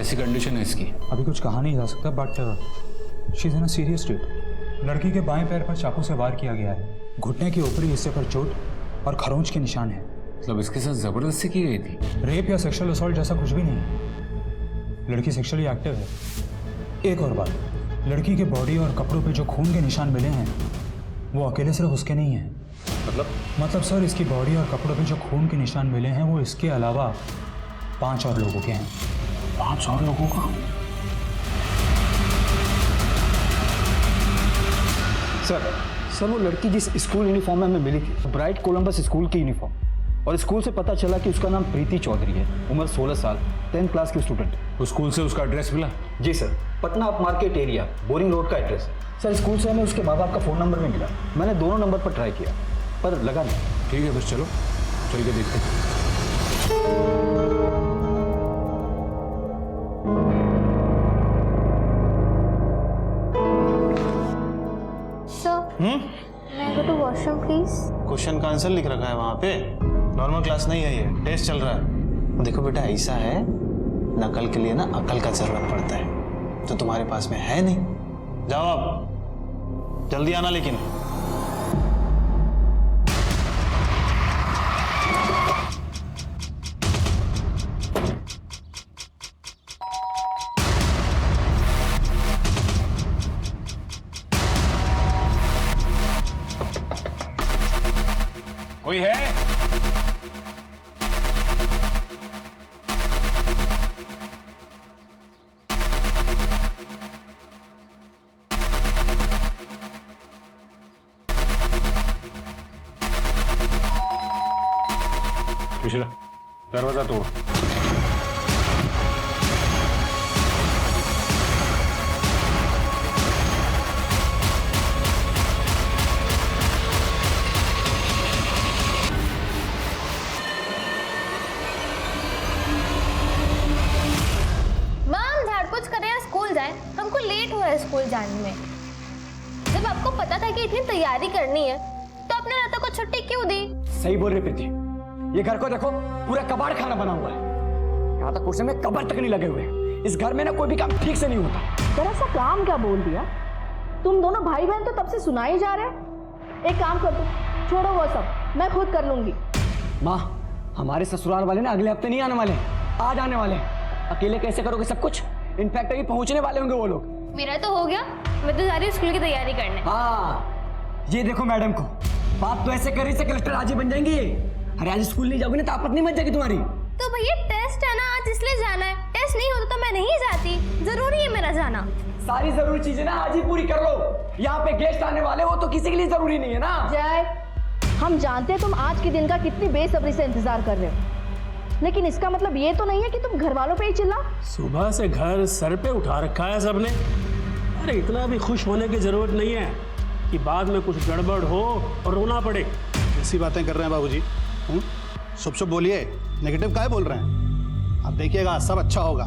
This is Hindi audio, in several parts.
कैसी कंडीशन है इसकी? अभी कुछ कहा नहीं जा सकता, but she is in a serious state. लड़की के बाएं पैर पर चाकू से वार किया गया है, घुटने के ऊपरी हिस्से पर चोट और खरोंच के निशान है। मतलब इसके साथ जबरदस्ती की गई थी? रेप या सेक्सुअल असॉल्ट जैसा कुछ भी नहीं। लड़की सेक्सुअली एक्टिव है। एक और बात, लड़की के बॉडी और कपड़ों पे जो खून के निशान मिले हैं वो अकेले सिर्फ उसके नहीं हैं। मतलब सर, इसकी बॉडी और कपड़ों पे जो खून के निशान मिले हैं वो इसके अलावा 5 और लोगों के हैं। 5 और लोगों का? सर वो लड़की जिस स्कूल यूनिफॉर्म में हमें मिली थी, ब्राइट कोलंबस स्कूल की यूनिफॉर्म, और स्कूल से पता चला कि उसका नाम प्रीति चौधरी है, उम्र 16 साल, 10th क्लास की स्टूडेंट। उस स्कूल से उसका एड्रेस मिला? जी sir, Patna up market area, Boring Road का एड्रेस। सर स्कूल से हमें उसके माँ बाप का फ़ोन नंबर भी मिला। मैंने दोनों नंबर पर ट्राई किया पर लगा नहीं। ठीक है, बस चलो चल के देखते हैं। मैं go to washroom please. Question का आंसर लिख रखा है वहां पे। नॉर्मल क्लास नहीं है, ये टेस्ट चल रहा है। देखो बेटा, ऐसा है, नकल के लिए ना अकल का जरूरत पड़ता है, तो तुम्हारे पास में है नहीं। जाओ अब, जल्दी आना लेकिन। कोई है? सुशीला, दरवाजा तोड़। हमको लेट हो रहा है स्कूल जाने में। जब आपको पता था कि इतनी तैयारी करनी है तो आपने रातों को छुट्टी क्यों दी? सही बोल रही प्रीति, ये घर को देखो, पूरा कबाड़ खाना बना हुआ है। यहाँ तक कुर्सी में कबाड़ तक नहीं लगे हुए। इस घर में ना कोई भी काम ठीक से नहीं होता। जरा सा काम क्या बोल दिया? तुम दोनों भाई बहन तो तब से सुनाई जा रहे हो। एक काम कर दो, छोड़ो वो सब, मैं खुद कर लूंगी। माँ, हमारे ससुराल वाले ना अगले हफ्ते नहीं आने वाले, आज आने वाले। अकेले कैसे करोगे सब कुछ? इनफैक्ट अभी पहुंचने वाले होंगे वो लोग। मेरा तो हो गया, मैं तो जा रही हूँ स्कूल की तैयारी करने। हाँ, ये देखो मैडम को, बात तो ऐसे कर रही से कलेक्टर आज ही बन जाएंगी ये। अरे आज स्कूल नहीं जाओगे ना तो आपत नहीं मच जाएगी तुम्हारी। तो भैया टेस्ट है ना आज, इसलिए जाना है। टेस्ट नहीं होता तो मैं नहीं जाती, जरूरी है मेरा जाना। सारी जरूरी चीजें ना आज ही पूरी कर लो। यहाँ पे गेस्ट आने वाले हो तो किसी के लिए जरूरी नहीं है ना। जय, हम जानते हैं तुम आज के दिन का कितनी बेसब्री से इंतजार कर रहे हो, लेकिन इसका मतलब ये तो नहीं है कि तुम घर वालों पे ही चिल्ला। सुबह से घर सर पे उठा रखा है सबने। अरे इतना भी खुश होने की जरूरत नहीं है कि बाद में कुछ गड़बड़ हो और रोना पड़े। ऐसी बातें कर रहे हैं बाबूजी। शुभ बोलिए, नेगेटिव काहे बोल रहे हैं? आप देखिएगा सब अच्छा होगा।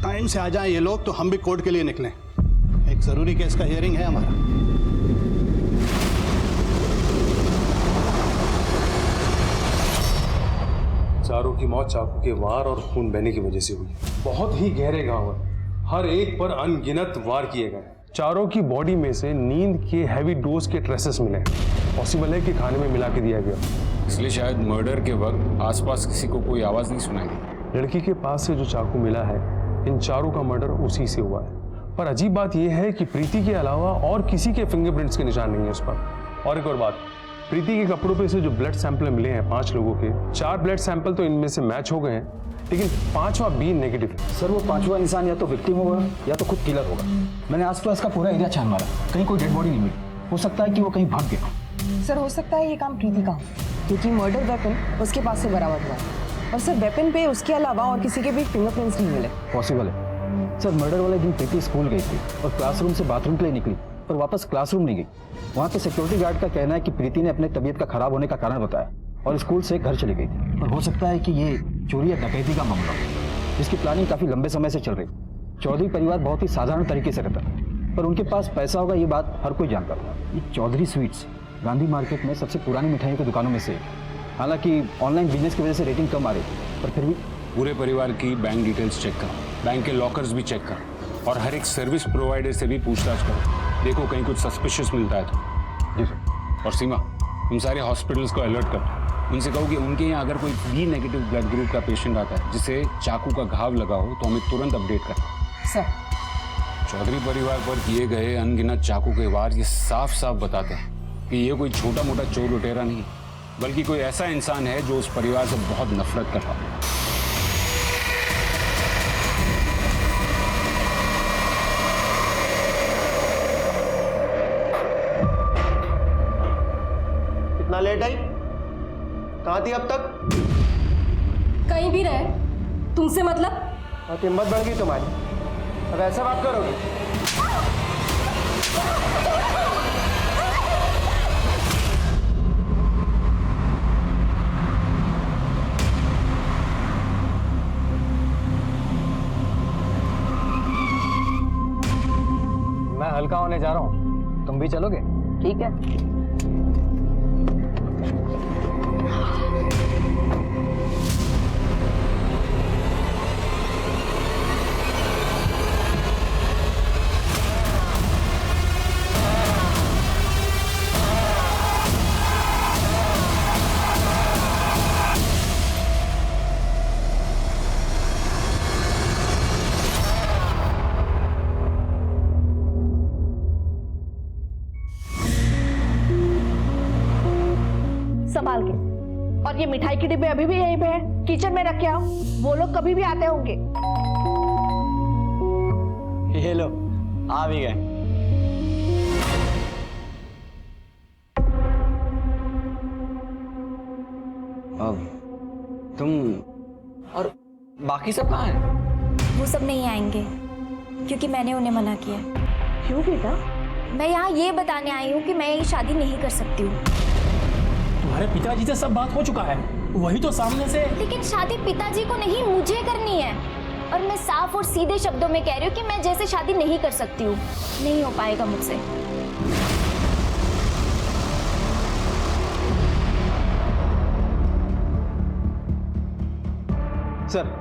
टाइम से आ जाएं ये लोग तो हम भी कोर्ट के लिए निकलें। एक जरूरी केस का हियरिंग है हमारा। चारों की मौत चाकू के वार और खून बहने की वजह से हुई। बहुत ही गहरे घाव है, हर एक पर अनगिनत वार किए गए। चारों की बॉडी में से नींद के हैवी डोज के ट्रेसेस मिले। पॉसिबल है कि खाने में मिला के दिया गया, इसलिए शायद मर्डर के वक्त आसपास किसी को कोई आवाज नहीं सुनाई दी। लड़की के पास से जो चाकू मिला है, इन चारों का मर्डर उसी से हुआ है। पर अजीब बात यह है कि प्रीति के अलावा और किसी के फिंगरप्रिंट्स के निशान नहीं है उस पर। और एक और बात, प्रीति के कपड़ों पे से जो ब्लड सैंपल मिले हैं 5 लोगों के, 4 ब्लड सैंपल तो इनमें से मैच हो गए हैं, लेकिन 5वां बी नेगेटिव है। सर वो 5वां इंसान या तो विक्टिम होगा या तो खुद किलर होगा। मैंने आसपास का पूरा एरिया छान मारा, कहीं कोई डेड बॉडी नहीं मिली। हो सकता है कि वो कहीं भाग गया। सर हो सकता है ये काम प्रीति का हो, क्योंकि मर्डर वेपन उसके पास से बरामद हुआ है और सर वेपन पे उसके अलावा और किसी के भी फिंगरप्रिंट्स नहीं मिले। पॉसिबल है सर। मर्डर वाले दिन प्रीति स्कूल गई थी और क्लासरूम से बाथरूम के लिए निकली, पर वापस क्लासरूम नहीं गई। वहाँ पे सिक्योरिटी गार्ड का कहना है कि प्रीति ने अपने तबीयत का खराब होने का कारण बताया और स्कूल से घर चली गई थी। और हो सकता है कि ये चोरी या डकैती का मामला हो, जिसकी प्लानिंग काफी लंबे समय से चल रही। चौधरी परिवार बहुत ही साधारण तरीके से रहता है, पर उनके पास पैसा होगा ये बात हर कोई जानता था। ये चौधरी स्वीट्स गांधी मार्केट में सबसे पुरानी मिठाइयों की दुकानों में से। हालांकि ऑनलाइन बिजनेस की वजह से रेटिंग कम आ रही थी, पर फिर भी पूरे परिवार की बैंक डिटेल्स चेक करो, बैंक के लॉकर्स भी चेक करो और हर एक सर्विस प्रोवाइडर से भी पूछताछ करो। देखो कहीं कुछ सस्पिशियस मिलता है तो। जी सर। और सीमा, तुम सारे हॉस्पिटल्स को अलर्ट करो। उनसे कहो कि उनके यहाँ अगर कोई बी नेगेटिव ब्लड ग्रुप का पेशेंट आता है जिसे चाकू का घाव लगा हो तो हमें तुरंत अपडेट करें। सर। चौधरी परिवार पर किए गए अनगिनत चाकू के वार ये साफ साफ बताते हैं कि ये कोई छोटा मोटा चोर लुटेरा नहीं, बल्कि कोई ऐसा इंसान है जो उस परिवार से बहुत नफरत करता है। कितना लेट आई? कहाँ थी अब तक? कहीं भी रहे, तुमसे मतलब? और हिम्मत बढ़ गई तुम्हारी, अब ऐसा बात करोगे? मैं हल्का होने जा रहा हूँ, तुम भी चलोगे? ठीक है। संभाल के। और ये मिठाई के डिब्बे अभी भी यहीं पे हैं, किचन में रख के आओ, वो लोग कभी भी आते होंगे। ये लो, आ भी गए। अब तुम और बाकी सब कहाँ हैं? वो सब नहीं आएंगे क्योंकि मैंने उन्हें मना किया। क्यों बेटा? मैं यहाँ ये बताने आई हूँ कि मैं ये शादी नहीं कर सकती हूँ। तुम्हारे पिताजी से सब बात हो चुका है, वही तो सामने से। लेकिन शादी पिताजी को नहीं, मुझे करनी है। और मैं साफ और सीधे शब्दों में कह रही हूँ कि मैं जैसे शादी नहीं कर सकती हूँ, नहीं हो पाएगा मुझसे। सर,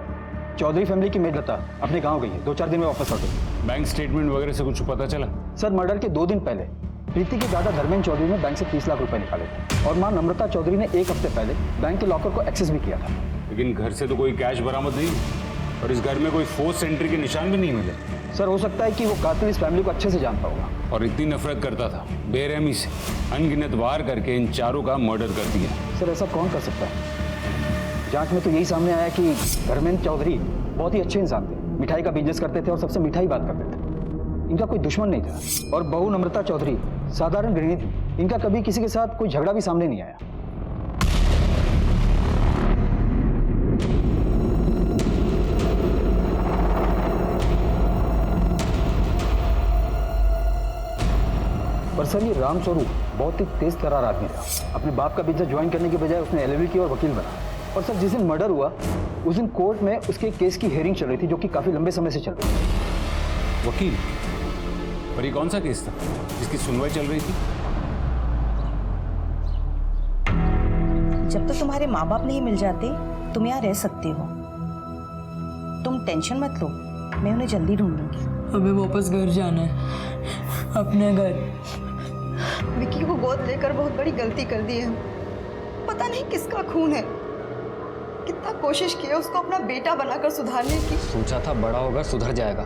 चौधरी फैमिली की मेड लता अपने गांव गई है, 2-4 दिन में वापस लौटेगी। बैंक स्टेटमेंट वगैरह से कुछ पता चला? सर, मर्डर के 2 दिन पहले प्रीति के दादा धर्मेंद्र चौधरी ने बैंक से 30 लाख रुपए निकाले थे और मां नम्रता चौधरी ने 1 हफ्ते पहले बैंक के लॉकर को एक्सेस भी किया था। लेकिन घर से तो कोई कैश बरामद नहीं और इस घर में कोई फोर्स एंट्री के निशान भी नहीं मिले। सर, हो सकता है कि वो कातिल इस फैमिली को अच्छे से जानता होगा और इतनी नफरत करता था, बेरहमी से अनगिनत वार करके इन चारों का मर्डर कर दिया। सर, ऐसा कौन कर सकता है? जांच में तो यही सामने आया कि धर्मेंद्र चौधरी बहुत ही अच्छे इंसान थे, मिठाई का बिजनेस करते थे और सबसे मिठाई बात करते थे। इनका कोई दुश्मन नहीं था। और बहू नम्रता चौधरी साधारण गृहिणी थी, इनका कभी किसी के साथ कोई झगड़ा भी सामने नहीं आया। पर सर, ये राम स्वरूप बहुत ही तेज तर्रार आदमी था। अपने बाप का बिजनेस ज्वाइन करने के बजाय उसने एलएलबी की और वकील बना। और सर, जिस दिन मर्डर हुआ उस दिन कोर्ट में उसके केस की हियरिंग चल रही थी, जो कि काफी लंबे समय से चल रही थी। वकील? और ये कौन सा केस था जिसकी सुनवाई चल रही थी? जब तक तुम्हारे माँ बाप नहीं मिल जाते तुम यहाँ रह सकते हो। तुम टेंशन मत लो, मैं उन्हें जल्दी ढूंढूंगी। हमें वापस घर जाना है, अपने घर। विक्की को गोद लेकर बहुत बड़ी गलती कर दी है। पता नहीं किसका खून है। कितना कोशिश की है उसको अपना बेटा बनाकर सुधारने की। सोचा था बड़ा होगा सुधर जाएगा,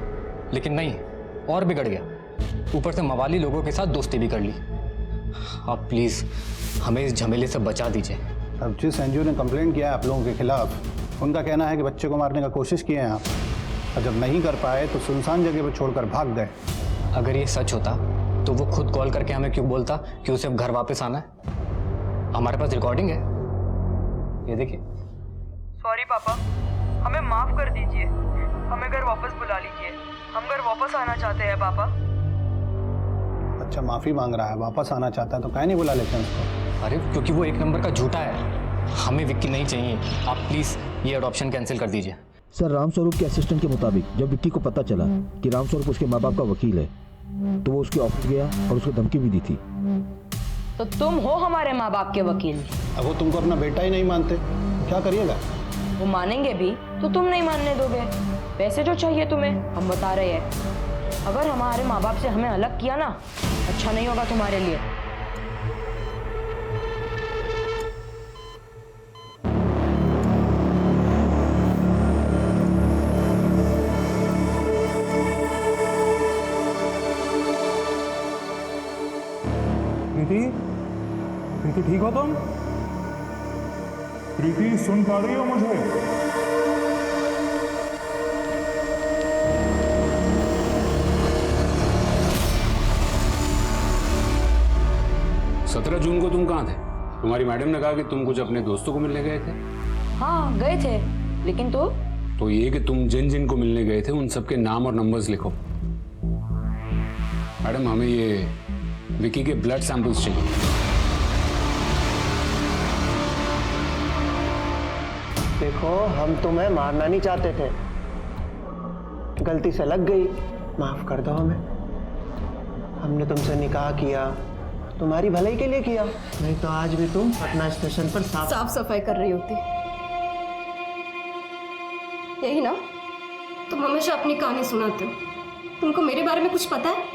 लेकिन नहीं, और बिगड़ गया। ऊपर से मवाली लोगों के साथ दोस्ती भी कर ली। आप प्लीज हमें इस झमेले से बचा दीजिए। अब जिस एनजीओ ने कंप्लेंट किया है आप लोगों के खिलाफ, उनका कहना है कि बच्चे को मारने का कोशिश किए हैं आप, और जब नहीं कर पाए तो सुनसान जगह पर छोड़कर भाग गए। अगर ये सच होता तो वो खुद कॉल करके हमें क्यों बोलता कि उसे अब घर वापस आना है? हमारे पास रिकॉर्डिंग है, ये देखिए। सॉरी पापा, हमें माफ कर दीजिए, हमें घर वापस बुला लीजिए। हम घर वापस आना चाहते हैं पापा। अच्छा, माफी मांग रहा है, वापस आना चाहता है, तो काहे नहीं बुला लेते हैं उसको? अरे क्योंकि वो 1 नंबर का झूठा है। हमें विक्की नहीं चाहिए, आप प्लीज ये अडॉप्शन कैंसिल कर दीजिए। सर, रामस्वरूप के असिस्टेंट के मुताबिक जब विक्की को पता चला कि रामस्वरूप उसके माँ बाप का वकील है तो वो उसके ऑफिस गया और उसको धमकी भी दी थी। तो तुम हो हमारे माँ बाप के वकील। अब वो तुमको अपना बेटा ही नहीं मानते, क्या करिएगा? वो मानेंगे भी तो तुम नहीं मानने दोगे। पैसे जो चाहिए तुम्हें हम बता रहे हैं। अगर हमारे माँ बाप से हमें अलग किया ना, अच्छा नहीं होगा तुम्हारे लिए। प्रीति, प्रीति ठीक हो तुम? प्रीति सुन पा रही हो मुझे? 17 जून को तुम कहाँ थे? तुम्हारी मैडम ने कहा कि तुम कुछ अपने दोस्तों को मिलने गए थे। हाँ गए थे, लेकिन तो ये कि तुम जिन जिन को मिलने गए थे उन सबके नाम और नंबर्स लिखो। मैडम हमें ये विकी के ब्लड सैंपल्स चाहिए। देखो हम तुम्हें मारना नहीं चाहते थे, गलती से लग गई, माफ कर दो हमें। हमने तुमसे निकाह किया, तुम्हारी भलाई के लिए किया, नहीं तो आज भी तुम पटना स्टेशन पर साफ सफाई कर रही होती। यही ना, तुम हमेशा अपनी कहानी सुनाते हो। तुमको मेरे बारे में कुछ पता है?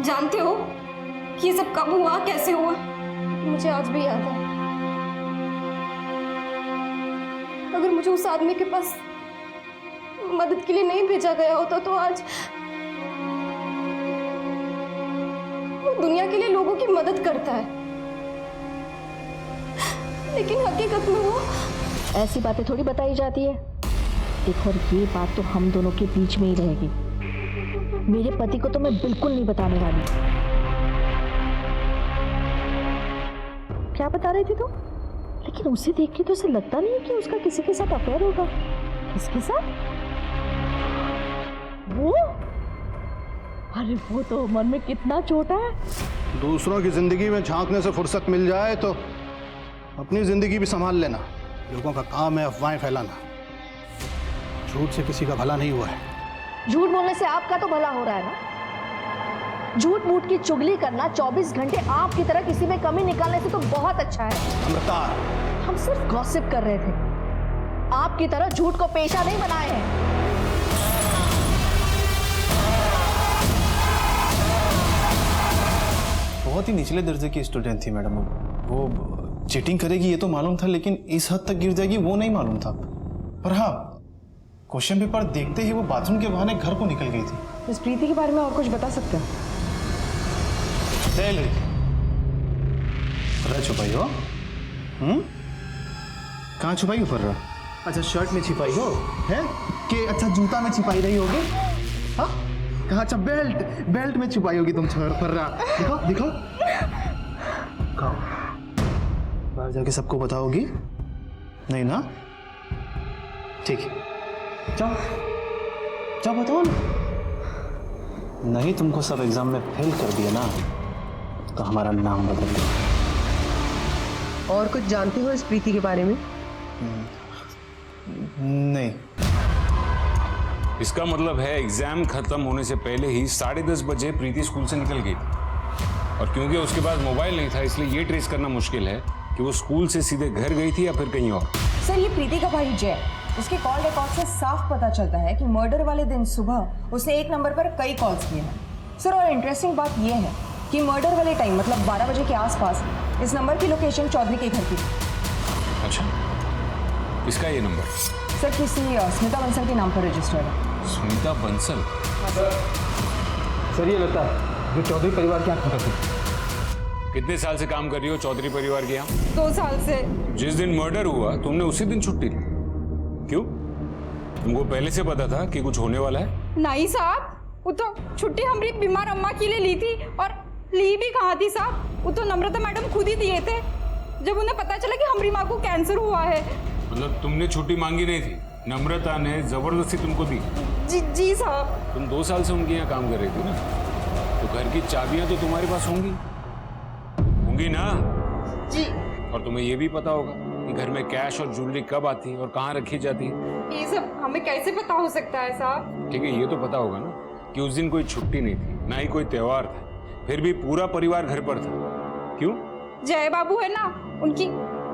जानते हो कि ये सब कब हुआ, कैसे हुआ? मुझे आज भी याद है। अगर मुझे उस आदमी के पास मदद के लिए नहीं भेजा गया होता तो आज वो दुनिया के लिए लोगों की मदद करता है, लेकिन हकीकत में वो ऐसी बातें थोड़ी बताई जाती है। देखो, और ये बात तो हम दोनों के बीच में ही रहेगी। मेरे पति को तो मैं बिल्कुल नहीं बताने वाली। क्या बता रही थी तुम? लेकिन उसे देख के तो ऐसे लगता नहीं है कि उसका किसी के साथ अफेयर होगा। किसके साथ? वो? अरे वो तो मन में कितना छोटा है। दूसरों की जिंदगी में झांकने से फुर्सत मिल जाए तो अपनी जिंदगी भी संभाल लेना। लोगों का काम है अफवाहें फैलाना। झूठ से किसी का भला नहीं हुआ है। झूठ बोलने से आपका तो भला हो रहा है ना। झूठ मूठ की चुगली करना 24 घंटे आपकी तरह किसी में कमी निकालने से तो बहुत अच्छा है। अमृता, हम सिर्फ गॉसिप कर रहे थे, आपकी तरह झूठ को पेशा नहीं बनाए हैं। बहुत ही निचले दर्जे की स्टूडेंट थी मैडम। वो चीटिंग करेगी ये तो मालूम था, लेकिन इस हद तक गिर जाएगी वो नहीं मालूम था। पर हाँ, क्वेश्चन पेपर देखते ही वो बाथरूम के बहाने घर को निकल गई थी। इस प्रीति के बारे में और कुछ बता सकते हो? पर्रा छुपाई हो? कहाँ छुपाई हो पर्रा? अच्छा शर्ट में छिपाई हो है कि अच्छा जूता में छिपाई रही होगी? हाँ कहाँ? अच्छा बेल्ट में छुपाई होगी तुम पर्रा। दिखाओ दिखाओ दिखाओ। बाहर जाके सबको बताओगी नहीं ना? ठीक है, जाओ जाओ बताओ ना। नहीं तुमको सब एग्जाम में फेल कर दिया ना तो हमारा नाम बदल दो। और कुछ जानते हो इस प्रीति के बारे में? नहीं। इसका मतलब है एग्जाम खत्म होने से पहले ही 10:30 बजे प्रीति स्कूल से निकल गई थी। और क्योंकि उसके पास मोबाइल नहीं था इसलिए ये ट्रेस करना मुश्किल है कि वो स्कूल से सीधे घर गई थी या फिर कहीं और। सर ये प्रीति का भाई जय, उसके कॉल रिकॉर्ड से साफ पता चलता है कि मर्डर वाले दिन सुबह उसने एक नंबर पर कई कॉल्स किए हैं। सर और इंटरेस्टिंग बात यह है कि मर्डर वाले टाइम मतलब 12 बजे के आसपास इस नंबर की लोकेशन चौधरी के घर की। अच्छा, इसका ये नंबर? सर किसी स्मिता बंसल के नाम पर रजिस्टर्ड है। स्मिता बंसल? सर ये लगता है जो चौधरी परिवार के यहाँ थी। कितने साल से काम कर रही हो चौधरी परिवार के यहाँ? 2 साल से। जिस दिन मर्डर हुआ तुमने उसी दिन छुट्टी ली, क्यों? तुमको पहले से पता था कि कुछ होने वाला है? नहीं साहब, वो तो छुट्टी हमारी बीमार अम्मा के लिए ली थी, और ली भी कहाँ थी साहब, वो तो नम्रता मैडम खुद ही दिए थे जब उन्हें पता चला कि हमारी माँ को कैंसर हुआ है। मतलब तुमने छुट्टी मांगी नहीं थी, नम्रता ने जबरदस्ती तुमको दी? जी साहब। तुम 2 साल से उनके यहाँ काम कर रही थी ना, तो घर की चाबियां तो तुम्हारे पास होंगी ना? जी। और तुम्हें ये भी पता होगा कि घर में कैश और ज्वेलरी कब आती और कहाँ रखी जाती है। ये सब हमें कैसे पता हो सकता है साहब? ठीक है, ये तो पता होगा ना कि उस दिन कोई छुट्टी नहीं थी, ना ही कोई त्योहार था, फिर भी पूरा परिवार घर पर था। क्यों? जय बाबू है ना, उनकी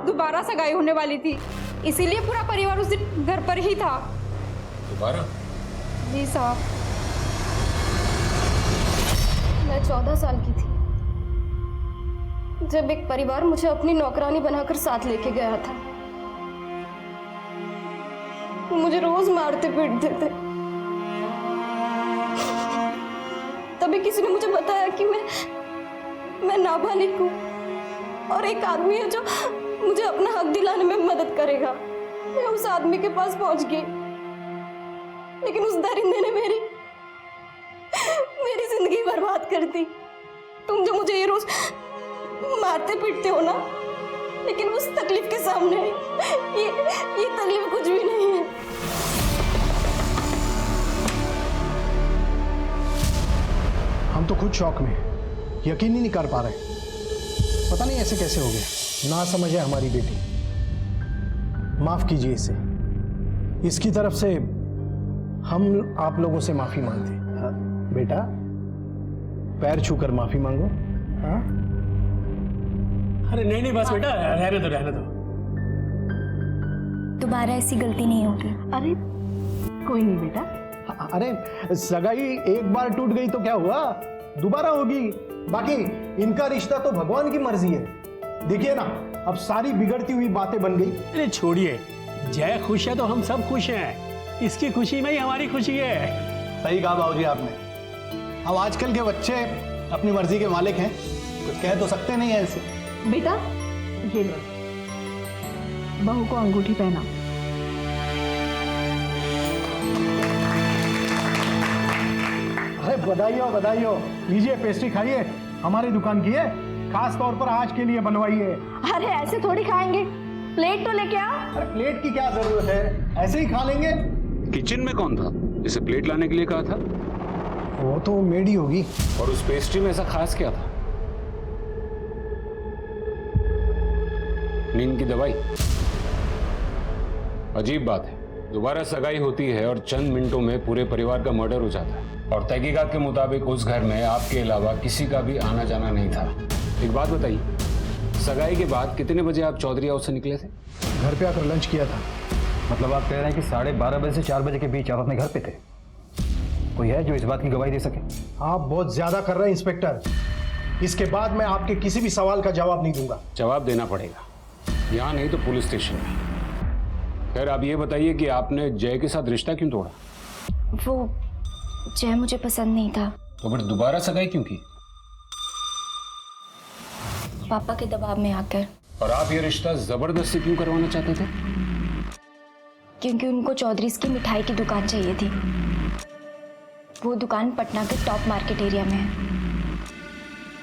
दोबारा सगाई होने वाली थी, इसीलिए पूरा परिवार उस दिन घर पर ही था। दोबारा? जी साहब। मैं 14 साल की थी जब एक परिवार मुझे अपनी नौकरानी बनाकर साथ लेके गया था। वो मुझे रोज मारते पीटते थे। तभी किसी ने मुझे बताया कि मैं नाबालिग हूँ और एक आदमी है जो मुझे अपना हक दिलाने में मदद करेगा। मैं उस आदमी के पास पहुंच गई, लेकिन उस दरिंदे ने मेरी जिंदगी बर्बाद कर दी। तुम जो मुझे ये रोज मारते पीटते हो ना, लेकिन उस तकलीफ के सामने ये तकलीफ कुछ भी नहीं है। हम तो खुद शॉक में, यकीन ही नहीं कर पा रहे। पता नहीं ऐसे कैसे हो गया। ना समझे हमारी बेटी, माफ कीजिए इसे। इसकी तरफ से हम आप लोगों से माफी मांगते हैं। हाँ? बेटा पैर छूकर माफी मांगो। हाँ? अरे नहीं बस बेटा, रहने दो। दोबारा ऐसी गलती नहीं होगी। अरे कोई नहीं बेटा। अरे सगाई एक बार टूट गई तो क्या हुआ, दोबारा होगी। बाकी इनका रिश्ता तो भगवान की मर्जी है। देखिए ना, अब सारी बिगड़ती हुई बातें बन गई। अरे छोड़िए, जय खुश है तो हम सब खुश हैं। इसकी खुशी में ही हमारी खुशी है। सही कहा बाबूजी आपने। अब आजकल के बच्चे अपनी मर्जी के मालिक हैं, कुछ कह तो सकते नहीं है ऐसे। बेटा ये लो, बहू को अंगूठी पहना। अरे बधाई हो। लीजिए पेस्ट्री खाइए, हमारी दुकान की है, खास तौर पर आज के लिए बनवाई है। अरे ऐसे थोड़ी खाएंगे, प्लेट तो लेके आओ। अरे प्लेट की क्या जरूरत है, ऐसे ही खा लेंगे। किचन में कौन था जिसे प्लेट लाने के लिए कहा था? वो तो मेड ही होगी। और उस पेस्ट्री में ऐसा खास क्या था? नींद की दवाई? अजीब बात है, दोबारा सगाई होती है और चंद मिनटों में पूरे परिवार का मर्डर हो जाता है। और तहकीकात के मुताबिक उस घर में आपके अलावा किसी का भी आना जाना नहीं था। एक बात बताइए, सगाई के बाद कितने बजे आप चौधरी हाउस से निकले थे? घर पे आकर लंच किया था। मतलब आप कह रहे हैं कि 12:30 बजे से 4 बजे के बीच आप अपने घर पे थे? कोई है जो इस बात की गवाही दे सके? आप बहुत ज्यादा कर रहे हैं इंस्पेक्टर। इसके बाद मैं आपके किसी भी सवाल का जवाब नहीं दूंगा। जवाब देना पड़ेगा, यहाँ नहीं तो पुलिस स्टेशन में। खैर आप ये बताइए कि आपने जय के साथ रिश्ता क्यों तोड़ा? वो जय मुझे पसंद नहीं था। तो फिर दोबारा सगाई क्यों की? पापा के दबाव में आकर। और आप ये रिश्ता जबरदस्ती क्यों करवाना चाहते थे? क्योंकि उनको चौधरीज की मिठाई की दुकान चाहिए थी। वो दुकान पटना के टॉप मार्केट एरिया में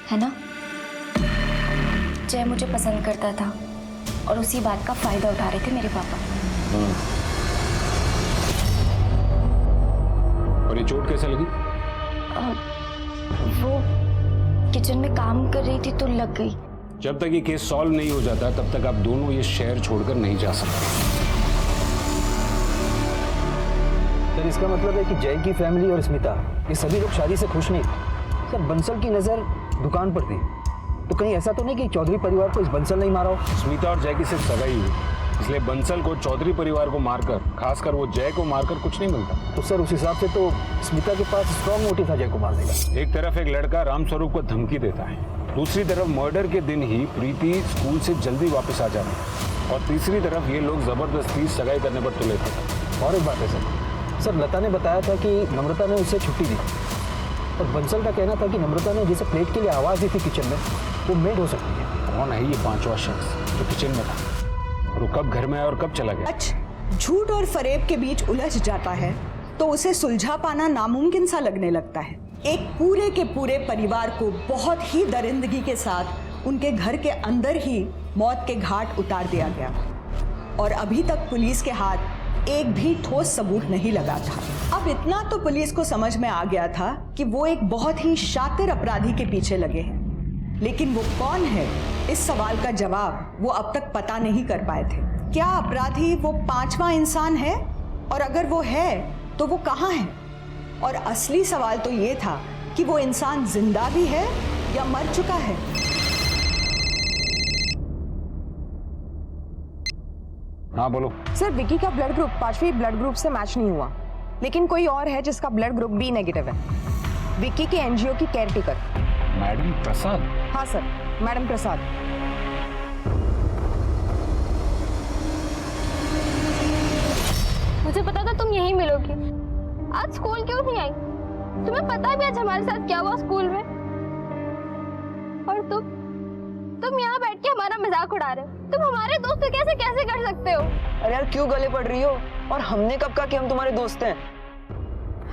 है ना? जय मुझे पसंद करता था और उसी बात का फायदा उठा रहे थे मेरे पापा। और ये चोट कैसे लगी? वो किचन में काम कर रही थी तो लग गई। जब तक ये केस सॉल्व नहीं हो जाता तब तक आप दोनों ये शहर छोड़कर नहीं जा सकते। सर इसका मतलब है कि जय की फैमिली और स्मिता ये सभी लोग शादी से खुश नहीं थे। सर बंसल की नजर दुकान पर थी, तो कहीं ऐसा तो नहीं कि चौधरी परिवार को इस बंसल नहीं मारा हो? स्मिता और जय की सिर्फ सगाई हुई, इसलिए बंसल को चौधरी परिवार को मारकर, खासकर वो जय को मारकर कुछ नहीं मिलता। तो सर उस हिसाब से तो स्मिता के पास स्ट्रॉन्ग मोटिव था जय को मारने का। एक तरफ एक लड़का रामस्वरूप को धमकी देता है, दूसरी तरफ मर्डर के दिन ही प्रीति स्कूल से जल्दी वापस आ जाती है, और तीसरी तरफ ये लोग जबरदस्ती सगाई करने पर तुले थे। और एक बात है सर लता ने बताया था कि नम्रता ने उसे छुट्टी दी, और बंसल का कहना था कि नम्रता ने जिसे प्लेट के लिए आवाज़ दी थी किचन में, वो मेड हो सकती है। कौन है ये पांचवा शख्स जो किचन में था, और वो कब घर में आया और कब चला गया? झूठ और फरेब के बीच उलझ जाता है तो उसे सुलझा पाना नामुमकिन सा लगने लगता है। एक पूरे के पूरे परिवार को बहुत ही दरिंदगी के साथ उनके घर के अंदर ही मौत के घाट उतार दिया गया, और अभी तक पुलिस के हाथ एक भी ठोस सबूत नहीं लगा था। अब इतना तो पुलिस को समझ में आ गया था कि वो एक बहुत ही शातिर अपराधी के पीछे लगे हैं, लेकिन वो कौन है इस सवाल का जवाब वो अब तक पता नहीं कर पाए थे। क्या अपराधी वो पांचवा इंसान है, और अगर वो है तो वो कहाँ है? और असली सवाल तो ये था कि वो इंसान जिंदा भी है या मर चुका है। हाँ बोलो। सर विकी का ब्लड ग्रुप 5वीं ब्लड ग्रुप से मैच नहीं हुआ, लेकिन कोई और है जिसका ब्लड ग्रुप बी नेगेटिव है। विकी के एनजीओ की केयरटेकर। मैडम प्रसाद? हाँ सर, मैडम प्रसाद। मुझे पता था तुम यहीं मिलोगी। आज स्कूल क्यों नहीं आई? तुम्हें पता भी आज हमारे साथ क्या हुआ स्कूल में? और तुम यहाँ बैठ के हमारा मजाक उड़ा रहे हो। तुम हमारे दोस्त कैसे कैसे कर सकते हो? अरे यार क्यों गले पड़ रही हो? और हमने कब कहा कि हम तुम्हारे दोस्त हैं?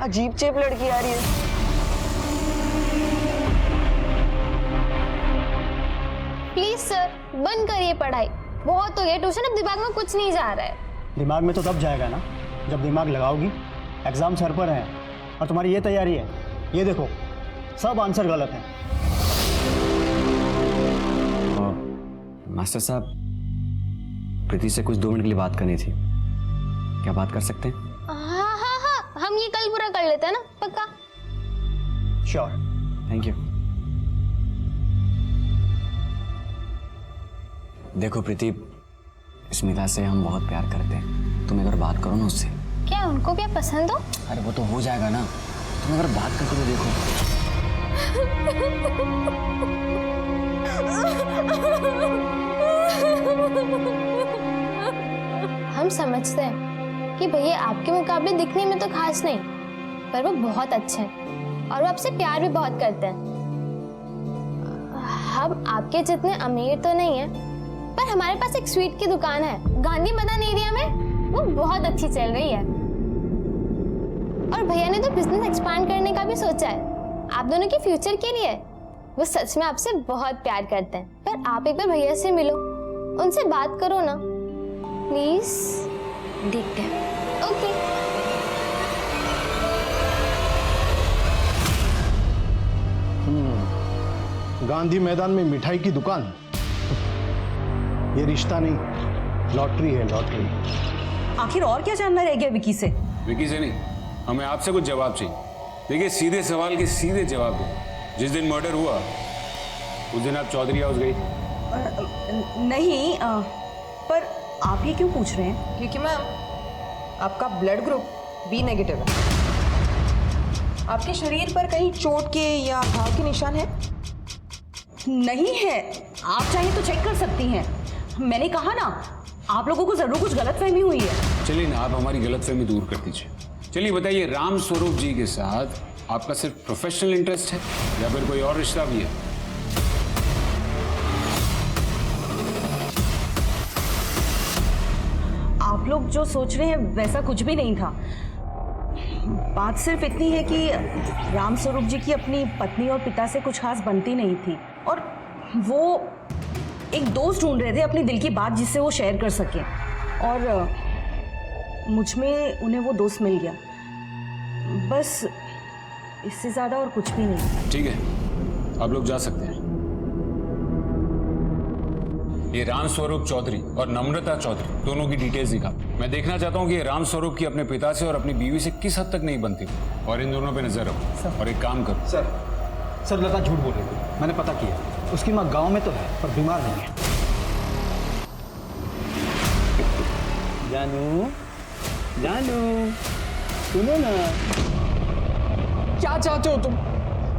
अजीब चेप लड़की आ रही है। प्लीज सर बंद करिए पढ़ाई, बहुत हो गया ट्यूशन, अब दिमाग में कुछ नहीं जा रहा है। दिमाग में तो तब जाएगा ना जब दिमाग लगाओगी। एग्जाम सर पर हैं और तुम्हारी ये तैयारी है, ये देखो सब आंसर गलत हैं। मास्टर साहब, प्रीति से कुछ 2 मिनट के लिए बात करनी थी, क्या बात कर सकते हैं? हाँ हाँ हाँ, हम ये कल पूरा कर लेते हैं ना, पक्का? श्योर। Thank you. देखो प्रीति, स्मिता से हम बहुत प्यार करते हैं, तुम एक बार बात करो ना उससे। क्या उनको क्या पसंद हो? अरे वो तो हो जाएगा ना, तुम एक बार बात करके तो देखो। हम समझते हैं कि भैया आपके मुकाबले दिखने में तो खास नहीं, पर वो बहुत अच्छे हैं और वो आपसे प्यार भी बहुत करते हैं। हम आपके जितने अमीर तो नहीं है, पर हमारे पास एक स्वीट की दुकान है गांधी मैदान एरिया में, वो बहुत अच्छी चल रही है। और भैया ने तो बिजनेस एक्सपांड करने का भी सोचा है आप दोनों के फ्यूचर के लिए। वो सच में आपसे बहुत प्यार करते हैं, पर आप एक बार भैया से मिलो, उनसे बात करो ना प्लीज। देखते हैं। ओके। गांधी मैदान में मिठाई की दुकान, ये रिश्ता नहीं, लॉटरी है लॉटरी। आखिर और क्या जानना रह गया विकी से? विकी से नहीं, हमें आपसे कुछ जवाब चाहिए। देखिए सीधे सवाल के सीधे जवाब दो। जिस दिन मर्डर हुआ उस दिन आप चौधरी हाउस गई? नहीं, पर आप ये क्यों पूछ रहे हैं? क्योंकि मैम आपका ब्लड ग्रुप बी नेगेटिव है। आपके शरीर पर कहीं चोट के या घाव के निशान है? नहीं है, आप चाहें तो चेक कर सकती हैं। मैंने कहा ना, आप लोगों को जरूर कुछ गलतफहमी हुई है। चलिए ना, आप हमारी गलतफहमी दूर कर दीजिए। चलिए बताइए, राम स्वरूप जी के साथ आपका सिर्फ प्रोफेशनल इंटरेस्ट है या फिर कोई और रिश्ता भी है? आप लोग जो सोच रहे हैं वैसा कुछ भी नहीं था। बात सिर्फ इतनी है कि राम स्वरूप जी की अपनी पत्नी और पिता से कुछ खास बनती नहीं थी, और वो एक दोस्त ढूंढ रहे थे अपनी दिल की बात जिससे वो शेयर कर सके, और मुझ में उन्हें वो दोस्त मिल गया। बस इससे ज्यादा और कुछ भी नहीं। ठीक है, आप लोग जा सकते हैं। ये राम स्वरूप चौधरी और नम्रता चौधरी दोनों की डिटेल्स दिखा। मैं देखना चाहता हूँ कि ये राम स्वरूप की अपने पिता से और अपनी बीवी से किस हद तक नहीं बनती, और इन दोनों पे नजर रखो। और एक काम करो। सर लता झूठ बोल रही थी, मैंने पता किया, उसकी माँ गांव में तो है पर बीमार नहीं है। जानू जानू, सुनो ना। क्या चाहते हो तुम?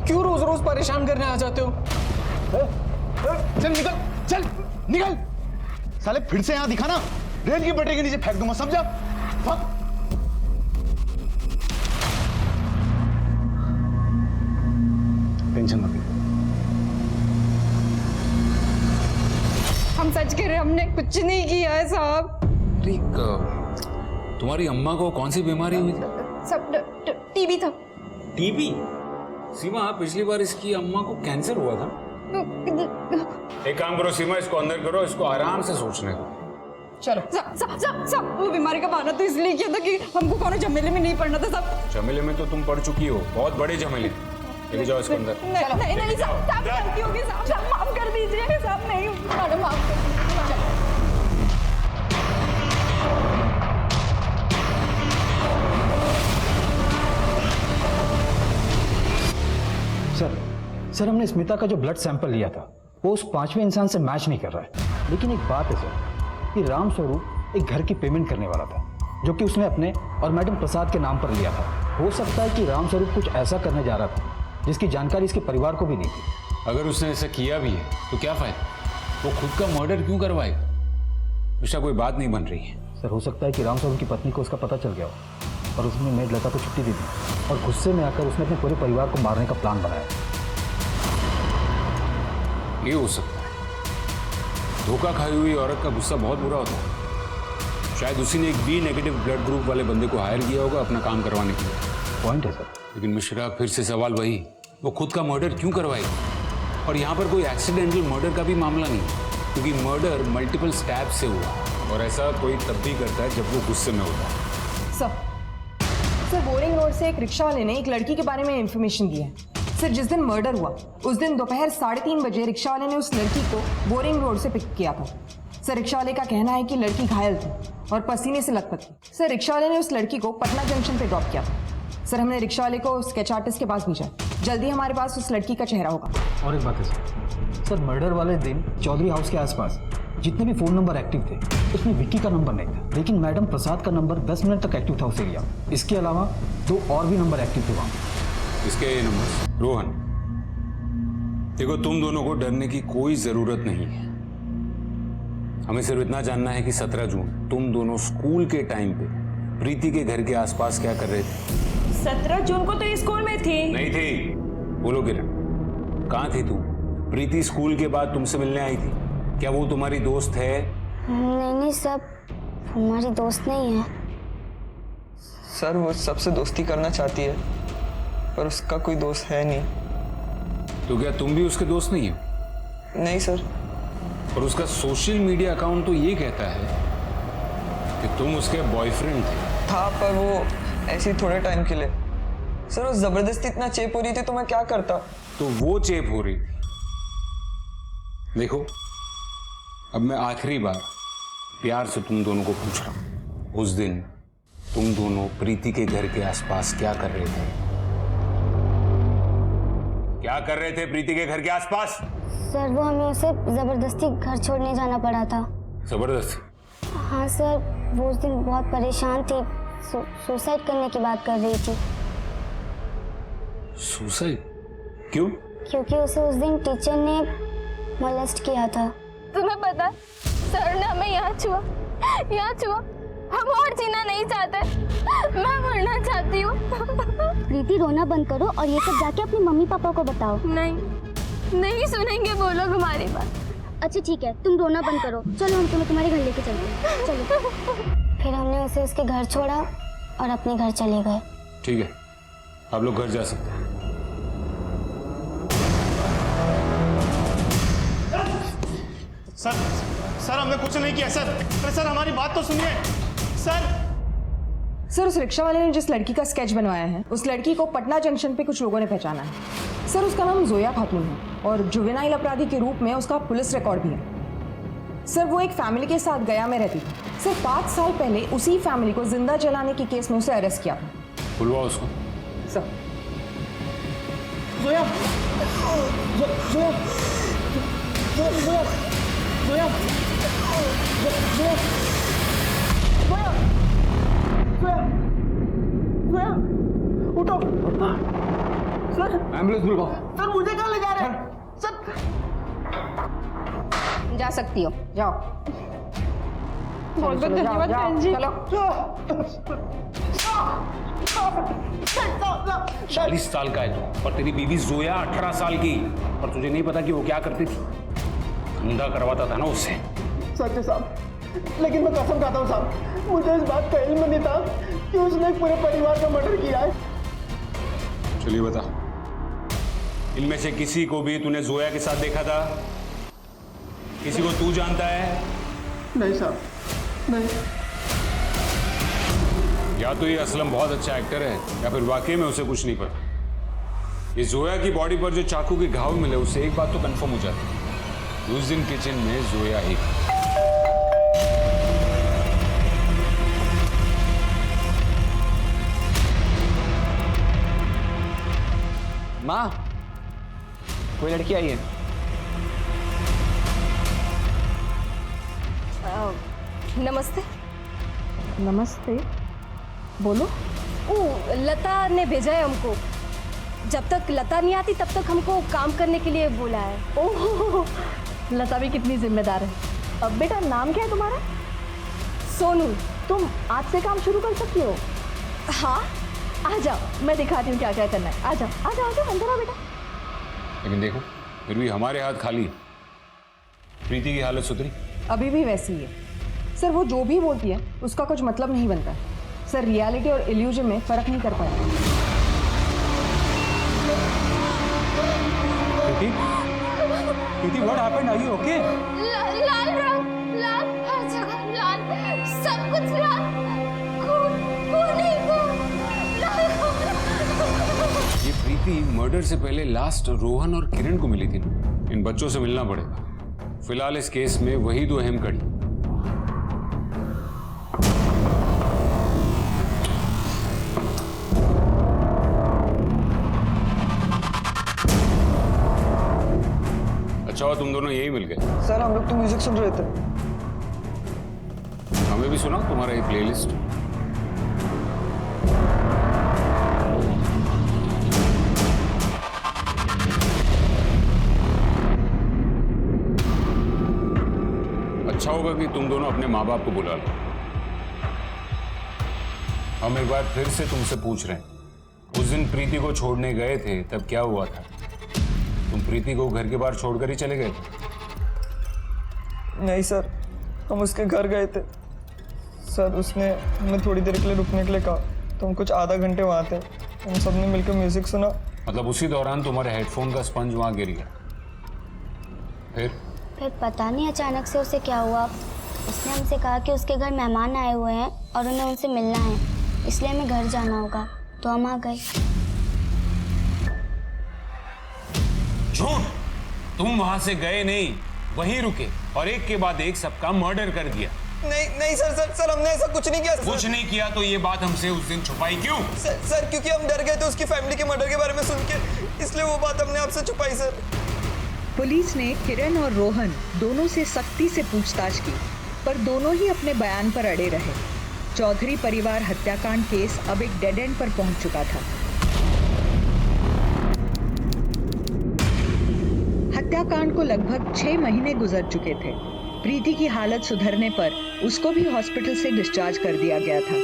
क्यों रोज रोज परेशान करने आ जाते हो? चल निकल, चल निकल। साले फिर से यहाँ दिखा ना, रेल की पटरी के नीचे फेंक दूंगा, समझा? टेंशन मत लो। हम सच कह रहे हैं, हमने कुछ नहीं किया है साहब। तुम्हारी अम्मा को कौन सी बीमारी हुई थी? सब टीबी था। टीबी? सीमा, पिछली बार इसकी अम्मा को कैंसर हुआ था। एक काम करो सीमा, इसको अंदर करो, इसको आराम से सोचने दो। चलो सब वो बीमारी का बहाना तो इसलिए किया था कि हमको कौन झमेले में नहीं पड़ना था सब। झमेले में तो तुम पड़ चुकी हो, बहुत बड़े झमेले। लेके जाओ इसको अंदर। नहीं साहब, गलती होगी साहब, माफ कर दीजिए साहब। नहीं मैडम, माफ कर दीजिए। सर हमने स्मिता का जो ब्लड सैंपल लिया था वो उस 5वें इंसान से मैच नहीं कर रहा है। लेकिन एक बात है सर कि राम स्वरूप एक घर की पेमेंट करने वाला था, जो कि उसने अपने और मैडम प्रसाद के नाम पर लिया था। हो सकता है कि रामस्वरूप कुछ ऐसा करने जा रहा था जिसकी जानकारी इसके परिवार को भी नहीं थी। अगर उसने ऐसा किया भी है तो क्या फायदा, वो खुद का मर्डर क्यों करवाएगा? उसका कोई बात नहीं बन रही है। सर, हो सकता है कि रामस्वरूप की पत्नी को उसका पता चल गया हो और उसने मेड लता को छुट्टी दे दी और गुस्से में आकर उसने अपने पूरे परिवार को मारने का प्लान बनाया। ये हो सकता है। धोखा खाई हुई औरत का गुस्सा बहुत बुरा होता है। शायद उसी ने एक बी नेगेटिव ब्लड ग्रुप वाले बंदे को हायर किया होगा अपना काम करवाने के लिए। पॉइंट है सर। लेकिन मिश्रा, फिर से सवाल वही, वो खुद का मर्डर क्यों करवाएगा? और यहाँ पर कोई एक्सीडेंटल मर्डर का भी मामला नहीं, क्योंकि मर्डर मल्टीपल स्टैब से हुआ और ऐसा कोई तब भी करता है जब वो गुस्से में होता है। सर बोरिंग रोड से एक रिक्शा वाले ने एक लड़की के बारे में इंफॉर्मेशन दी है। सर, जिस दिन मर्डर हुआ उस दिन दोपहर 3:30 बजे रिक्शा वाले ने उस लड़की को बोरिंग रोड से पिक किया था। सर, रिक्शा वाले का कहना है कि लड़की घायल थी और पसीने से लथपथ थी। सर, रिक्शा वाले ने उस लड़की को पटना जंक्शन पे ड्रॉप किया था। सर, हमने रिक्शा वाले को स्केच आर्टिस्ट के पास भेजा। जल्दी हमारे पास उस लड़की का चेहरा होगा। और एक बात है सर, मर्डर वाले दिन चौधरी हाउस के आसपास जितने भी फ़ोन नंबर एक्टिव थे उसमें विक्की का नंबर नहीं था, लेकिन मैडम प्रसाद का नंबर 10 मिनट तक एक्टिव था उस एरिया। इसके अलावा 2 और भी नंबर एक्टिव थे वहाँ। इसके ये नंबर रोहन, देखो, तुम दोनों को डरने की कोई जरूरत नहीं है। हमें सिर्फ इतना जानना है कि 17 जून तुम दोनों स्कूल के टाइम पे प्रीति के घर के आसपास क्या कर रहे थे? 17 जून को तो ये स्कूल में थी। नहीं थी। बोलो किरण, कहाँ थी तू? प्रीति स्कूल के बाद तुमसे मिलने आई थी। क्या वो तुम्हारी दोस्त है? नहीं सर, हमारी दोस्त नहीं है। सर, वो सबसे दोस्ती करना चाहती है पर उसका कोई दोस्त है नहीं। तो क्या तुम भी उसके दोस्त नहीं हो? नहीं सर। और उसका सोशल मीडिया अकाउंट तो ये कहता है कि तुम उसके बॉयफ्रेंड थे। था, पर वो ऐसे थोड़े टाइम के लिए। सर, वो जबरदस्ती इतना चेप हो रही थी तो मैं क्या करता? तो वो चेप हो रही थी। देखो, अब मैं आखिरी बार प्यार से तुम दोनों को पूछ रहा हूं, उस दिन तुम दोनों प्रीति के घर के आसपास क्या कर रहे थे? क्या कर रहे थे प्रीति के घर के आसपास? सर, वो हमें उसे जबरदस्ती घर छोड़ने जाना पड़ा था। जबरदस्ती? हाँ सर, वो उस दिन बहुत परेशान थी, सुसाइड करने की बात कर रही थी। सुसाइड? क्यों? क्योंकि उसे उस दिन टीचर ने मोलेस्ट किया था। तुम्हें पता, सर ने हमें यहाँ छुआ। हम और जीना नहीं चाहते, मैं मरना चाहती हूँ। प्रीति, रोना बंद करो और ये सब जाके अपने मम्मी पापा को बताओ। नहीं सुनेंगे वो लोग हमारी बात। अच्छा ठीक है, तुम रोना बंद करो। चलो हम तुम्हें तुम्हारे घर लेके चलते हैं। चलो। फिर हमने उसे उसके घर छोड़ा और अपने घर चले गए। ठीक है, आप लोग घर जा सकते हैं। सर हमने कुछ नहीं किया सर हमारी बात तो सुनिए सर, उस रिक्शा वाले ने जिस लड़की का स्केच बनवाया है उस लड़की को पटना जंक्शन पे कुछ लोगों ने पहचाना है। सर, उसका नाम जोया खातून है और जुवेनाइल अपराधी के रूप में उसका पुलिस रिकॉर्ड भी है। सर, वो एक फैमिली के साथ गया में रहती थी। सर, 5 साल पहले उसी फैमिली को जिंदा जलाने के केस में उसे अरेस्ट किया था। बुलवाओ उसको। सर। जोया, जोया, जोया, जोया, जोया, जोया, उठो। Sir, ambulance बुलवाओ। सर, मुझे कहाँ ले जा रहे हैं? सर, जा सकती हो, जाओ। बहुत बहुत धन्यवाद बहन जी। चलो। 40 साल का है तू और तेरी बीवी जोया 18 साल की, और तुझे नहीं पता कि वो क्या करती थी? धंधा करवाता था ना उससे। सच है साहब, लेकिन मैं कसम खाता हूँ साहब, मुझे इस बात का इल्म नहीं था कि उसने पूरे परिवार का मर्डर किया है। चलिए बता, इनमें से किसी को भी तूने जोया के साथ देखा था? किसी को तू जानता है? नहीं साहब, नहीं। या तो ये असलम बहुत अच्छा एक्टर है या फिर वाकई में उसे कुछ नहीं पता। ये जोया की बॉडी पर जो चाकू के घाव मिले उससे एक बात तो कंफर्म हो जाती है, उस दिन किचन में जोया एक। माँ, कोई लड़की आई है। नमस्ते। नमस्ते, बोलो। ओ, लता ने भेजा है हमको। जब तक लता नहीं आती तब तक हमको काम करने के लिए बोला है। ओह, लता भी कितनी जिम्मेदार है। अब बेटा नाम क्या है तुम्हारा? सोनू। तुम आज से काम शुरू कर सकती हो। हाँ, आ जाओ, मैं दिखाती हूँ क्या क्या करना है। आ जाओ आ जाओ आ जाओ, अंदर आओ बेटा। लेकिन देखो, फिर भी हमारे हाथ खाली है। प्रीति की हालत सुधरी? अभी भी वैसी ही है सर। वो जो भी बोलती है उसका कुछ मतलब नहीं बनता सर। रियलिटी और इल्यूजन में फर्क नहीं कर पाया। Preeti, what happened? Are you okay? लाल रंग, लाल हर जगह लाल, सब कुछ लाल, खून ही खून, लाल खून। ये प्रीति मर्डर से पहले लास्ट रोहन और किरण को मिली थी ना। इन बच्चों से मिलना पड़ेगा। फिलहाल इस केस में वही दो अहम कड़ी। अच्छा, तुम दोनों यही मिल गए? सर हम लोग तो म्यूजिक सुन रहे थे। हमें भी सुना तुम्हारा ये प्लेलिस्ट। अच्छा होगा कि तुम दोनों अपने माँ बाप को बुला लो। हम एक बार फिर से तुमसे पूछ रहे हैं, उस दिन प्रीति को छोड़ने गए थे तब क्या हुआ था? तुम प्रीति को घर के बाहर छोड़कर ही चले गए थे? नहीं सर, हम उसके घर गए थे सर। उसने हमें थोड़ी देर के लिए रुकने के लिए कहा तो हम कुछ आधा घंटे वहाँ थे। हम सब ने मिलकर म्यूजिक सुना। मतलब उसी दौरान तुम्हारे हेडफोन का स्पंज वहाँ गिर गया? फिर पता नहीं अचानक से उसे क्या हुआ। उसने हमसे कहा कि उसके घर मेहमान आए हुए हैं और उन्हें उनसे मिलना है, इसलिए हमें घर जाना होगा, तो हम आ गए। झूठ! तुम वहां से गए नहीं, वहीं रुके और एक के बाद एक सबका मर्डर कर दिया। नहीं सर सर सर हमने ऐसा कुछ नहीं किया सर। कुछ नहीं किया तो ये बात हमसे उस दिन छुपाई क्यों? सर क्योंकि हम डर गए थे उसकी फैमिली के मर्डर के बारे में सुन के, इसलिए वो बात हमने आपसे छुपाई सर। पुलिस ने किरण और रोहन दोनों से सख्ती से पूछताछ की, पर दोनों ही अपने बयान पर अड़े रहे। चौधरी परिवार हत्याकांड केस अब एक डेड एंड पर पहुंच चुका था। हत्याकांड को लगभग 6 महीने गुजर चुके थे। प्रीति की हालत सुधरने पर उसको भी हॉस्पिटल से डिस्चार्ज कर दिया गया था।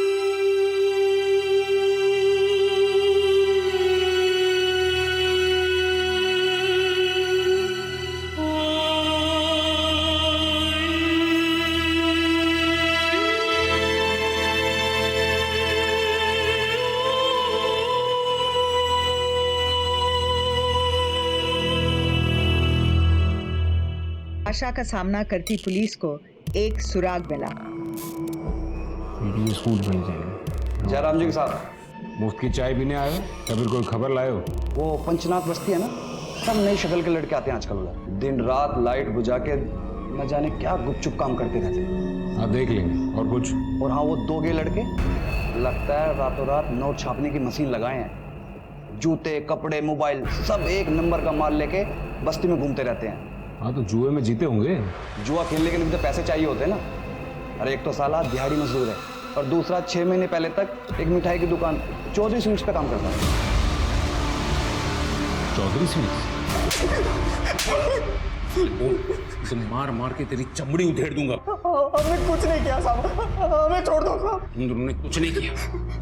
आशा का सामना करती पुलिस को एक सुराग मिला। स्कूल बन जाएगा। जयराम जी के साथ मुफ्त की चाय पीने आए हो या फिर कोई खबर लाए हो? वो पंचनाथ बस्ती है ना, सब नई शक्ल के लड़के आते हैं आजकल उधर। दिन रात लाइट बुझा के न जाने क्या गुपचुप काम करते रहते हैं। हाँ देख लेंगे। और कुछ? और हाँ, वो 2 गे लड़के लगता है रातों रात नोट छापने की मशीन लगाए हैं। जूते, कपड़े, मोबाइल सब एक नंबर का माल लेके बस्ती में घूमते रहते हैं। हाँ तो जुए में जीते होंगे। जुआ खेलने के लिए तो पैसे चाहिए होते हैं ना। अरे एक तो साला दिहाड़ी मजदूर है और दूसरा 6 महीने पहले तक एक मिठाई की दुकान चौधरी स्वीट्स पे काम करता है। चौधरी स्वीट्स? इसे मार मार के तेरी चमड़ी उधेड़ दूंगा। हमने कुछ नहीं किया साहब, हमें छोड़ दो साहब। तुम दोनों ने कुछ नहीं किया।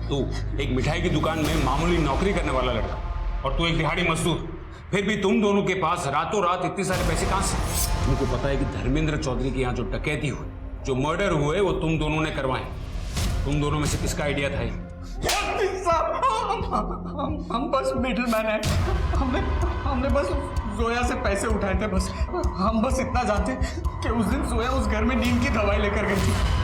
तू एक मिठाई की दुकान में मामूली नौकरी करने वाला लड़का और तू एक दिहाड़ी मजदूर। फिर भी तुम दोनों के पास रातों रात इतने सारे पैसे कहां से? तुमको पता है कि धर्मेंद्र चौधरी के यहाँ जो डकैती हुई, जो मर्डर हुए, वो तुम दोनों ने करवाए। तुम दोनों में से किसका आइडिया था? हम बस मिडिलमैन हैं। हमने बस जोया से पैसे उठाए थे। बस हम बस इतना जानते कि उस दिन जोया उस घर में नींद की दवाई लेकर गई थी।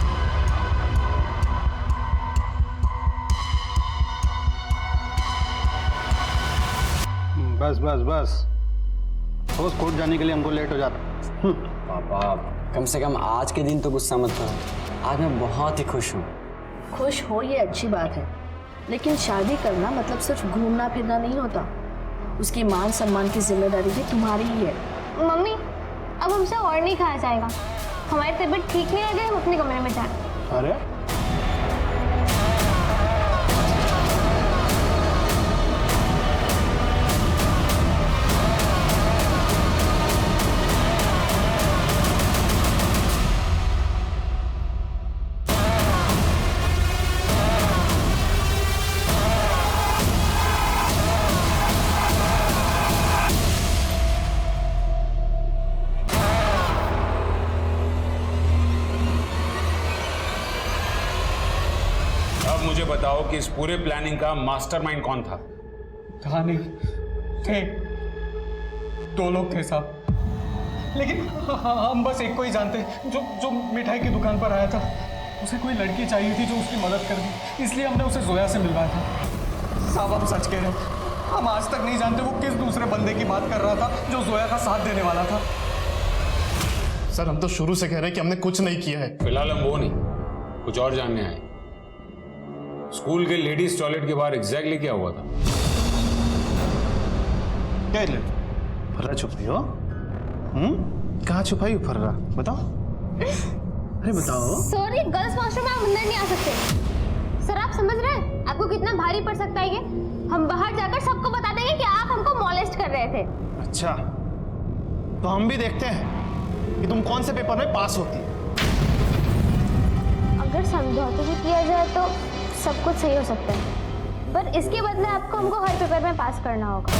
बस बस बस, रोज कोर्ट जाने के लिए हमको लेट हो जाता। पापा कम से कम आज के दिन तो गुस्सा मत करो। आज मैं बहुत ही खुश हूँ। खुश हो ये अच्छी बात है, लेकिन शादी करना मतलब सिर्फ घूमना फिरना नहीं होता। उसकी मान सम्मान की जिम्मेदारी भी तुम्हारी ही है। मम्मी, अब हमसे और नहीं खाया जाएगा। हमारी तबीयत ठीक नहीं लगे, हम अपने कमरे में जाए। अरे कि इस पूरे प्लानिंग का मास्टरमाइंड कौन था? कहानी थे, 2 लोग थे साहब, लेकिन हम बस एक को ही जानते, जो मिठाई की दुकान पर आया था। उसे कोई लड़की चाहिए थी जो उसकी मदद कर दी, इसलिए हमने उसे जोया से मिलवाया था। साहब हम सच कह रहे हैं, हम आज तक नहीं जानते वो किस दूसरे बंदे की बात कर रहा था जो जोया का साथ देने वाला था। सर हम तो शुरू से कह रहे हैं कि हमने कुछ नहीं किया है। फिलहाल हम वो नहीं, कुछ और जानने आए। स्कूल के लेडीज टॉयलेट के बाहर एग्जैक्टली क्या हुआ था? क्या फर्रा छुपाई हो? कहाँ छुपाई हो फर्रा? बताओ, अरे बताओ। सॉरी, गर्ल्स वॉशरूम में आप अंदर नहीं आ सकते। सर आप समझ रहे हैं आपको कितना भारी पड़ सकता है ये? हम बाहर जाकर सबको बता देंगे कि आप हमको मॉलेस्ट कर रहे थे। अच्छा, तो हम भी देखते हैं कि तुम कौन से पेपर में पास होती। अगर समझौता से किया जाए तो सब कुछ सही हो सकता है, पर इसके बदले आपको हमको हर पेपर में पास करना होगा।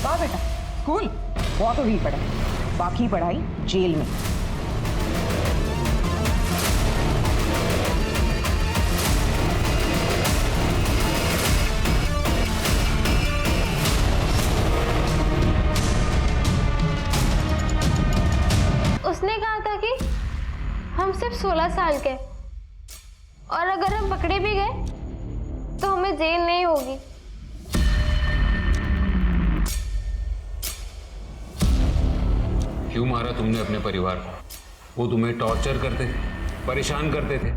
वाह बेटा, स्कूल बहुत ही पढ़ा, बाकी पढ़ाई जेल में। उसने कहा था कि हम सिर्फ 16 साल के, और अगर हम पकड़े भी गए तो हमें जेल नहीं होगी। क्यों मारा तुमने अपने परिवार को? वो तुम्हें टॉर्चर करते थे, परेशान करते थे।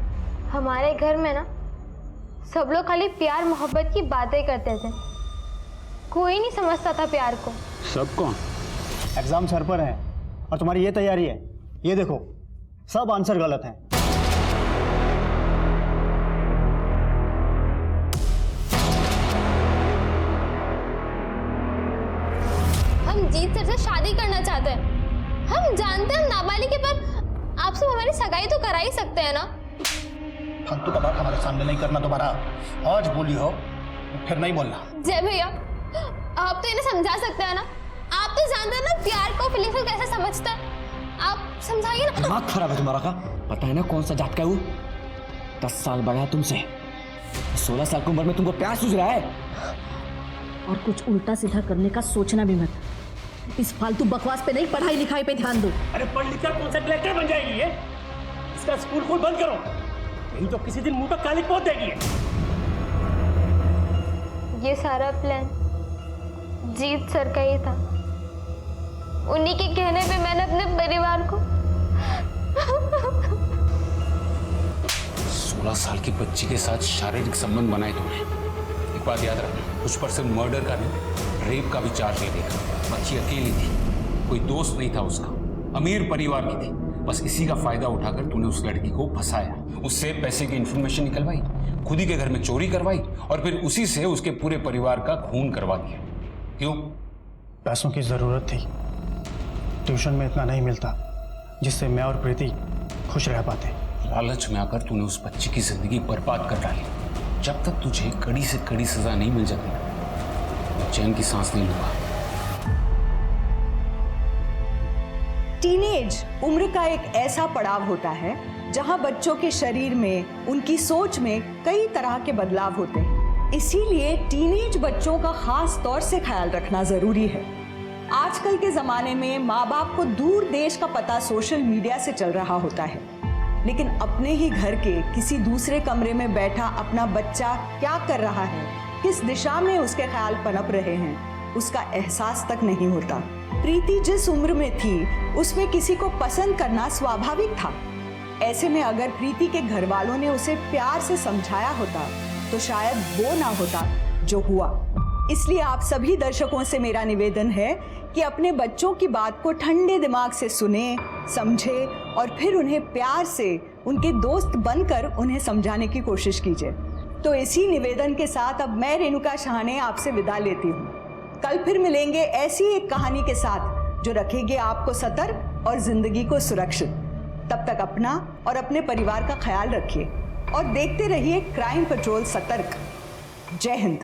हमारे घर में ना सब लोग खाली प्यार मोहब्बत की बातें करते थे, कोई नहीं समझता था प्यार को। सब कौन? एग्जाम सर पर है और तुम्हारी ये तैयारी है, ये देखो सब आंसर गलत हैं। हम जीत सर से शादी करना चाहते हैं। हम जानते हैं हम नाबालिग है, पर आपसे हमारी सगाई तो करा ही सकते हैं ना। फालतू का बात हमारे सामने नहीं करना दोबारा। आज बोली हो फिर नहीं बोलना। जय भैया, आप तो इन्हें समझा सकते हैं ना। आप तो जानते हैं ना प्यार को, फीलिंग्स को कैसे समझता है। आप समझाइए ना। दिमाग खराब है तुम्हारा का? पता है ना कौन सा जात का है वो? 10 साल बड़ा है तुमसे, 16 साल की उम्र में तुमको प्यार सूझ रहा है? और कुछ उल्टा सीधा करने का सोचना भी मत। इस फालतू बकवास पे नहीं, पढ़ाई लिखाई पे ध्यान दो। अरे पढ़ लिख कर कौन सा कलेक्टर बन जाएगी ये? इसका स्कूल खोल बंद करो, नहीं तो किसी दिन मुंह पर कालिक पोत देगी। ये सारा प्लान जीत सर का ही था। उन्हीं के कहने पे मैंने अपने परिवार को 16 साल की बच्ची के साथ शारीरिक संबंध बनाए तुमने। एक बात याद रखना, उस पर सिर्फ मर्डर का नहीं, रेप का भी चार्ज लगेगा। बच्ची अकेली थी, कोई दोस्त नहीं था उसका, अमीर परिवार की थी। बस इसी का फायदा उठाकर तूने उस लड़की को फंसाया, उससे पैसे की इंफॉर्मेशन निकलवाई, खुद ही के घर में चोरी करवाई और फिर उसी से उसके पूरे परिवार का खून करवा दिया। क्यों? पैसों की जरूरत थी। ट्यूशन में इतना नहीं मिलता जिससे मैं और प्रीति खुश रह पाते। लालच में आकर तूने उस बच्ची की जिंदगी बर्बाद कर डाली। जब तक तुझे कड़ी से कड़ी सजा नहीं मिल जाती, मैं चैन की सांस नहीं लूंगा। टीनेज उम्र का एक ऐसा पड़ाव होता है जहां बच्चों के शरीर में, उनकी सोच में कई तरह के बदलाव होते हैं। इसीलिए टीनेज बच्चों का खास तौर से ख्याल रखना जरूरी है। आजकल के जमाने में माँ बाप को दूर देश का पता सोशल मीडिया से चल रहा होता है, लेकिन अपने ही घर के किसी दूसरे कमरे में बैठा अपना बच्चा क्या कर रहा है, किस दिशा में उसके ख्याल पनप रहे हैं, उसका एहसास तक नहीं होता। प्रीति जिस उम्र में थी उसमें किसी को पसंद करना स्वाभाविक था। ऐसे में अगर प्रीति के घर वालों ने उसे प्यार से समझाया होता तो शायद वो ना होता जो हुआ। इसलिए आप सभी दर्शकों से मेरा निवेदन है कि अपने बच्चों की बात को ठंडे दिमाग से सुने, समझे और फिर उन्हें प्यार से उनके दोस्त बनकर उन्हें समझाने की कोशिश कीजिए। तो इसी निवेदन के साथ अब मैं रेणुका शाहने आपसे विदा लेती हूँ। कल फिर मिलेंगे ऐसी एक कहानी के साथ जो रखेगी आपको सतर्क और जिंदगी को सुरक्षित। तब तक अपना और अपने परिवार का ख्याल रखिए और देखते रहिए क्राइम पेट्रोल सतर्क। जय हिंद।